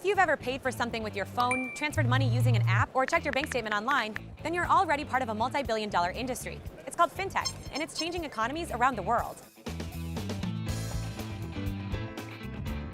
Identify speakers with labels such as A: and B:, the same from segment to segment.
A: you've ever paid for something with your phone, transferred money using an app, or checked your bank statement online, then you're already part of a multi-billion-dollar industry. It's called fintech, and it's changing economies around the world.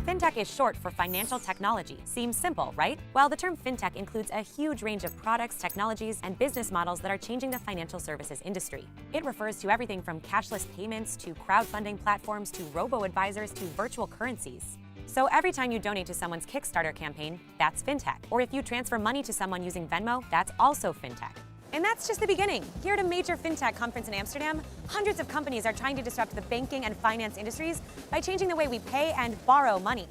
A: Fintech is short for financial technology. Seems simple, right? Well, the term fintech includes a huge range of products, technologies, and business models that are changing the financial services industry. It refers to everything from cashless payments to crowdfunding platforms to robo-advisors to virtual currencies. So every time you donate to someone's Kickstarter campaign, that's fintech. Or if you transfer money to someone using Venmo, that's also fintech. And that's just the beginning. Here at a major fintech conference in Amsterdam, hundreds of companies are trying to disrupt the banking and finance industries by changing the way we pay and borrow money.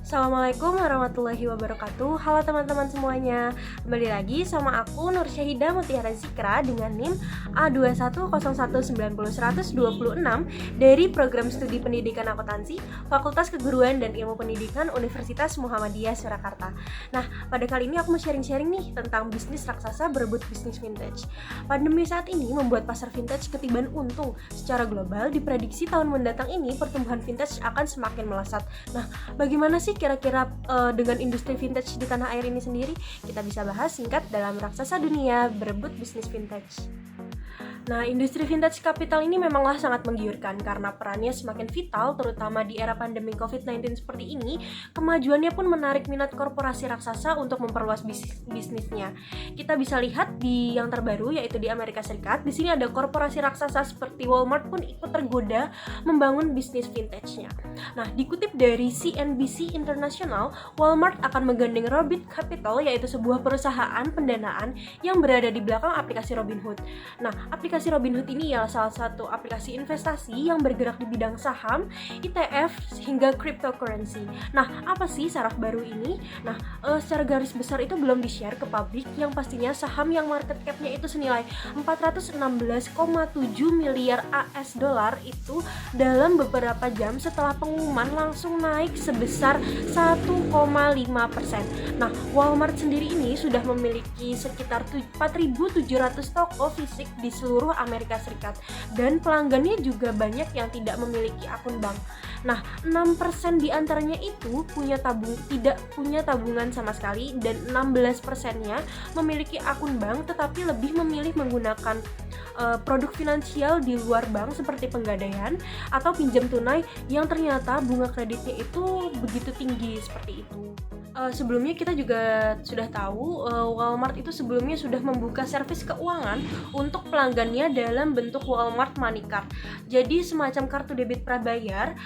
B: Assalamualaikum warahmatullahi wabarakatuh. Halo teman-teman semuanya. Kembali lagi sama aku Nur Syahida Mutiara Zikra dengan NIM A210190126 dari Program Studi Pendidikan Akuntansi Fakultas Keguruan dan Ilmu Pendidikan Universitas Muhammadiyah Surakarta. Nah, pada kali ini aku mau sharing-sharing nih tentang bisnis raksasa berebut bisnis vintage. Pandemi saat ini membuat pasar vintage ketiban untung. Secara global diprediksi tahun mendatang ini pertumbuhan vintage akan semakin melesat. Nah, bagaimana sih kira-kira dengan industri vintage di tanah air ini sendiri? Kita bisa bahas singkat dalam Raksasa Dunia Berebut Bisnis Vintage. Nah, industri vintage capital ini memanglah sangat menggiurkan karena perannya semakin vital terutama di era pandemi COVID-19 seperti ini. Kemajuannya pun menarik minat korporasi raksasa untuk memperluas bisnisnya. Kita bisa lihat di yang terbaru yaitu di Amerika Serikat. Di sini ada korporasi raksasa seperti Walmart pun ikut tergoda membangun bisnis vintage-nya. Nah, dikutip dari CNBC International, Walmart akan menggandeng Robinhood Capital yaitu sebuah perusahaan pendanaan yang berada di belakang aplikasi Robinhood. Nah, aplikasi Robinhood ini ialah salah satu aplikasi investasi yang bergerak di bidang saham, ETF, hingga cryptocurrency. Nah, apa sih saraf baru ini? Nah, secara garis besar itu belum di-share ke publik, yang pastinya saham yang market cap-nya itu senilai 416,7 miliar AS dollar itu dalam beberapa jam setelah pengumuman langsung naik sebesar 1,5%. Nah, Walmart sendiri ini sudah memiliki sekitar 4.700 toko fisik di seluruh Amerika Serikat dan pelanggannya juga banyak yang tidak memiliki akun bank. Nah, 6% di antaranya itu tidak punya tabungan sama sekali dan 16%-nya memiliki akun bank tetapi lebih memilih menggunakan produk finansial di luar bank seperti penggadaian atau pinjam tunai yang ternyata bunga kreditnya itu begitu tinggi seperti itu. Sebelumnya kita juga sudah tahu Walmart itu sebelumnya sudah membuka servis keuangan untuk pelanggannya dalam bentuk Walmart Money Card. Jadi semacam kartu debit prabayar,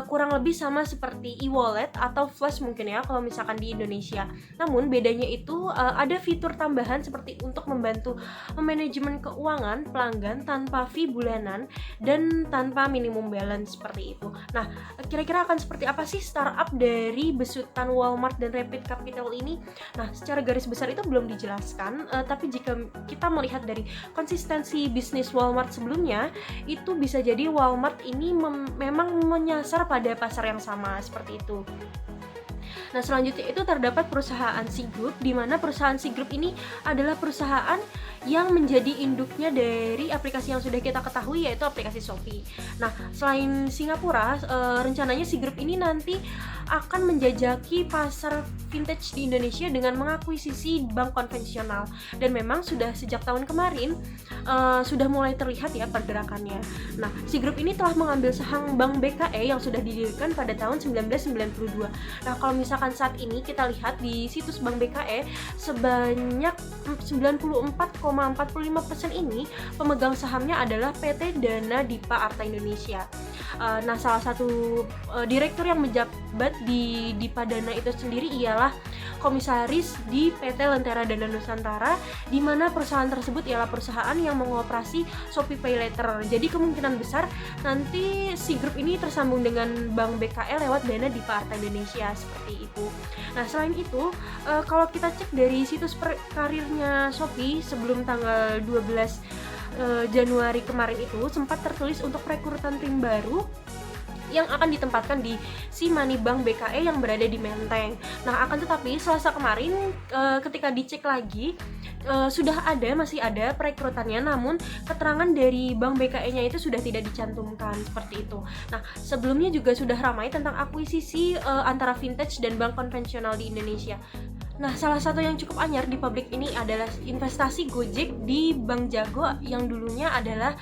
B: kurang lebih sama seperti e-wallet atau flash mungkin ya kalau misalkan di Indonesia. Namun bedanya itu ada fitur tambahan seperti untuk membantu manajemen keuangan pelanggan tanpa fee bulanan dan tanpa minimum balance seperti itu. Nah, kira-kira akan seperti apa sih startup dari besutan Walmart dan Rapid Capital ini? Nah, secara garis besar itu belum dijelaskan, tapi jika kita melihat dari konsistensi bisnis Walmart sebelumnya, itu bisa jadi Walmart ini memang menyasar pada pasar yang sama seperti itu. Nah, selanjutnya itu terdapat perusahaan C Group, di mana perusahaan C Group ini adalah perusahaan yang menjadi induknya dari aplikasi yang sudah kita ketahui yaitu aplikasi Shopee. Nah, selain Singapura, rencananya C Group ini nanti akan menjajaki pasar vintage di Indonesia dengan mengakuisisi bank konvensional dan memang sudah sejak tahun kemarin sudah mulai terlihat ya pergerakannya. Nah, C Group ini telah mengambil saham Bank BKE yang sudah didirikan pada tahun 1992. Nah, kalau misalkan saat ini kita lihat di situs Bank BKE sebanyak 94,45% ini pemegang sahamnya adalah PT Dana Dipa Arta Indonesia. Nah, salah satu direktur yang menjabat di Dipa Dana itu sendiri ialah komisaris di PT Lentera Dana Nusantara, di mana perusahaan tersebut ialah perusahaan yang mengoperasi Shopee Pay Later. Jadi kemungkinan besar nanti si grup ini tersambung dengan Bank BKE lewat Dana Dipa Arta Indonesia seperti itu. Nah, selain itu kalau kita cek dari situs karirnya Shopee sebelum tanggal 12 Januari kemarin itu sempat tertulis untuk rekrutan tim baru yang akan ditempatkan di si Money Bank BKE yang berada di Menteng. Nah, akan tetapi Selasa kemarin ketika dicek lagi masih ada perekrutannya, namun keterangan dari Bank BKE-nya itu sudah tidak dicantumkan seperti itu. Nah, sebelumnya juga sudah ramai tentang akuisisi antara vintage dan bank konvensional di Indonesia. Nah, salah satu yang cukup anyar di publik ini adalah investasi Gojek di Bank Jago yang dulunya adalah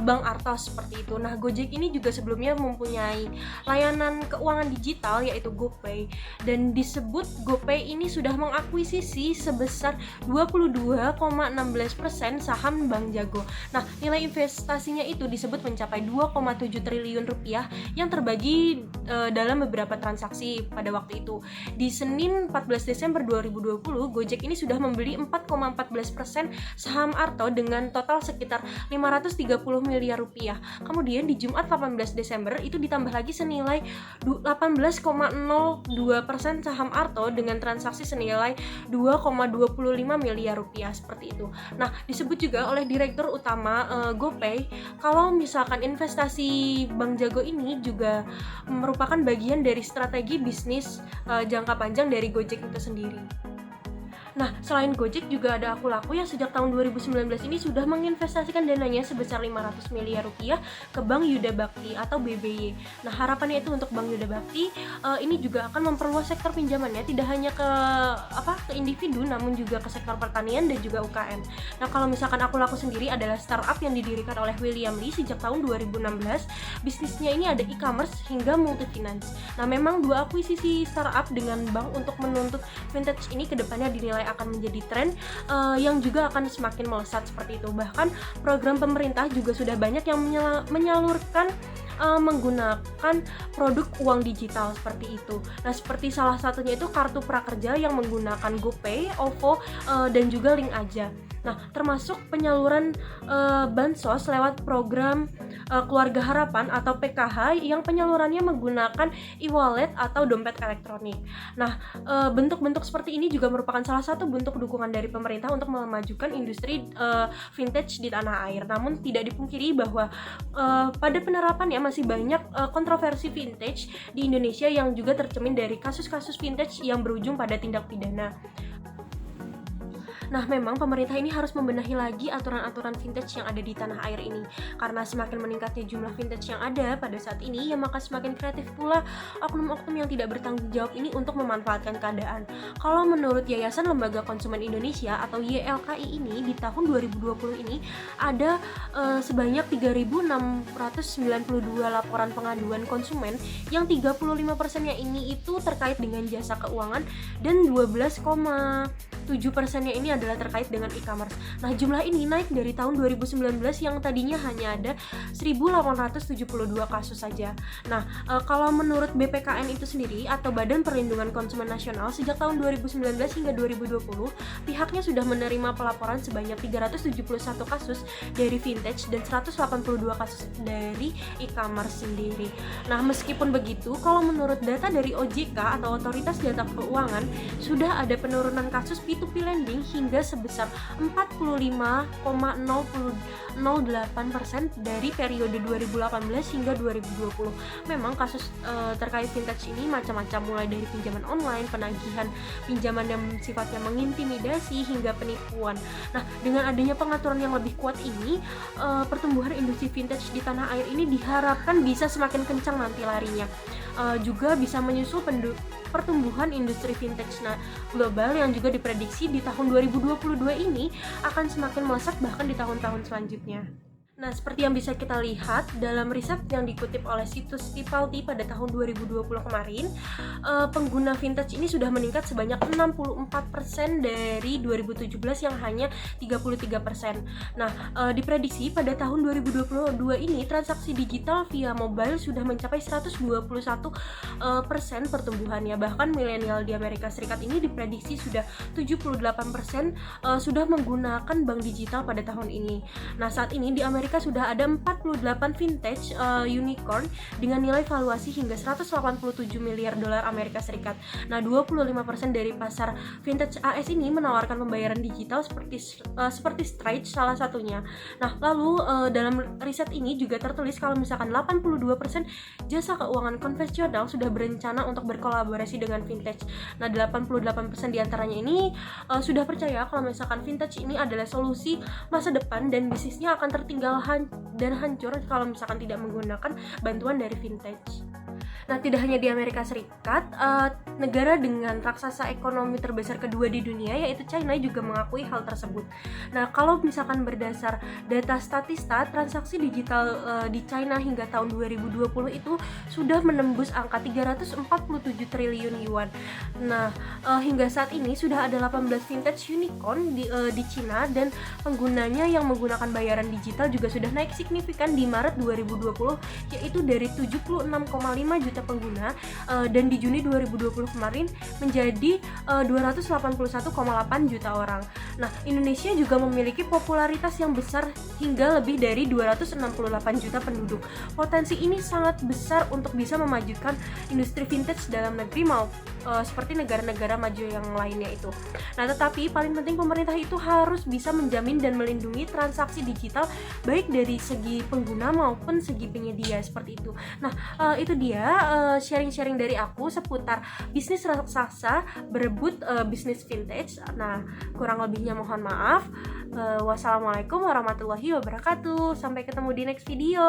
B: Bank Artos seperti itu. Nah, Gojek ini juga sebelumnya mempunyai layanan keuangan digital yaitu GoPay, dan disebut GoPay ini sudah mengakuisisi sebesar 22,16% saham Bank Jago. Nah, nilai investasinya itu disebut mencapai 2,7 triliun rupiah yang terbagi dalam beberapa transaksi pada waktu itu. Di Senin 14 Desember 2020, Gojek ini sudah membeli 4,14% saham Arto dengan total sekitar 530 miliar rupiah. Kemudian di Jumat 18 Desember itu ditambah lagi senilai 18,02% saham Arto dengan transaksi senilai 2,25 miliar rupiah seperti itu. Nah, disebut juga oleh Direktur Utama GoPay kalau misalkan investasi Bank Jago ini juga merupakan bagian dari strategi bisnis jangka panjang dari Gojek itu sendiri. Nah, selain Gojek juga ada Akulaku yang sejak tahun 2019 ini sudah menginvestasikan dananya sebesar 500 miliar rupiah ke Bank Yuda Bakti atau BBY. Nah, harapannya itu untuk Bank Yuda Bakti ini juga akan memperluas sektor pinjamannya tidak hanya ke individu namun juga ke sektor pertanian dan juga UKM. Nah, kalau misalkan Akulaku sendiri adalah startup yang didirikan oleh William Lee sejak tahun 2016. Bisnisnya ini ada e-commerce hingga multi-finance. Nah, memang dua akuisisi startup dengan bank untuk menuntut vintage ini kedepannya dinilai akan menjadi tren yang juga akan semakin melesat seperti itu. Bahkan program pemerintah juga sudah banyak yang menyalurkan menggunakan produk uang digital seperti itu. Nah, seperti salah satunya itu kartu prakerja yang menggunakan GoPay, OVO, dan juga Link Aja. Nah, termasuk penyaluran bansos lewat program Keluarga Harapan atau PKH yang penyalurannya menggunakan e-wallet atau dompet elektronik. Nah, bentuk-bentuk seperti ini juga merupakan salah satu bentuk dukungan dari pemerintah untuk memajukan industri vintage di tanah air. Namun tidak dipungkiri bahwa pada penerapannya masih banyak kontroversi vintage di Indonesia yang juga tercermin dari kasus-kasus vintage yang berujung pada tindak pidana. Nah, memang pemerintah ini harus membenahi lagi aturan-aturan vintage yang ada di tanah air ini. Karena semakin meningkatnya jumlah vintage yang ada pada saat ini, ya maka semakin kreatif pula oknum-oknum yang tidak bertanggung jawab ini untuk memanfaatkan keadaan. Kalau menurut Yayasan Lembaga Konsumen Indonesia atau YLKI ini, di tahun 2020 ini ada sebanyak 3.692 laporan pengaduan konsumen yang 35%-nya ini itu terkait dengan jasa keuangan dan 12,7%-nya ini adalah terkait dengan e-commerce. Nah, jumlah ini naik dari tahun 2019 yang tadinya hanya ada 1.872 kasus saja. Nah, kalau menurut BPKN itu sendiri atau Badan Perlindungan Konsumen Nasional sejak tahun 2019 hingga 2020, pihaknya sudah menerima pelaporan sebanyak 371 kasus dari vintage dan 182 kasus dari e-commerce sendiri. Nah, meskipun begitu, kalau menurut data dari OJK atau Otoritas Jasa Keuangan, sudah ada penurunan kasus P2P lending hingga sebesar 45,008% dari periode 2018 hingga 2020. Memang kasus terkait vintage ini macam-macam, mulai dari pinjaman online, penagihan pinjaman yang sifatnya mengintimidasi hingga penipuan. Nah, dengan adanya pengaturan yang lebih kuat ini, pertumbuhan industri vintage di tanah air ini diharapkan bisa semakin kencang nanti larinya. Juga bisa menyusul pertumbuhan industri vintage global yang juga diprediksi di tahun 2022 ini akan semakin melesat bahkan di tahun-tahun selanjutnya. Nah, seperti yang bisa kita lihat dalam riset yang dikutip oleh situs Tipalti pada tahun 2020 kemarin, pengguna vintage ini sudah meningkat sebanyak 64% dari 2017 yang hanya 33%. Nah, diprediksi pada tahun 2022 ini transaksi digital via mobile sudah mencapai 121% pertumbuhannya. Bahkan milenial di Amerika Serikat ini diprediksi sudah 78% sudah menggunakan bank digital pada tahun ini. Nah, saat ini di Amerika Amerika sudah ada 48 vintage unicorn dengan nilai valuasi hingga 187 miliar dolar Amerika Serikat. Nah, 25% dari pasar vintage AS ini menawarkan pembayaran digital seperti Stripe salah satunya. Nah, lalu dalam riset ini juga tertulis kalau misalkan 82% jasa keuangan konvensional sudah berencana untuk berkolaborasi dengan vintage. Nah, 88% diantaranya ini sudah percaya kalau misalkan vintage ini adalah solusi masa depan dan bisnisnya akan tertinggal dan hancur kalau misalkan tidak menggunakan bantuan dari vintage. Nah, tidak hanya di Amerika Serikat, negara dengan raksasa ekonomi terbesar kedua di dunia yaitu China juga mengakui hal tersebut. Nah, kalau misalkan berdasar data Statista, transaksi digital di China hingga tahun 2020 itu sudah menembus angka 347 triliun yuan. Nah, hingga saat ini sudah ada 18 vintage unicorn di China dan penggunanya yang menggunakan bayaran digital juga sudah naik signifikan di Maret 2020 yaitu dari 76,5 juta pengguna dan di Juni 2020 kemarin menjadi 281,8 juta orang. Nah, Indonesia juga memiliki popularitas yang besar hingga lebih dari 268 juta penduduk. Potensi ini sangat besar untuk bisa memajukan industri vintage dalam negeri seperti negara-negara maju yang lainnya itu. Nah, tetapi paling penting pemerintah itu harus bisa menjamin dan melindungi transaksi digital baik dari segi pengguna maupun segi penyedia seperti itu. Nah, itu dia sharing-sharing dari aku seputar bisnis raksasa berebut bisnis vintage. Nah, kurang lebihnya mohon maaf. Wassalamualaikum warahmatullahi wabarakatuh. Sampai ketemu di next video.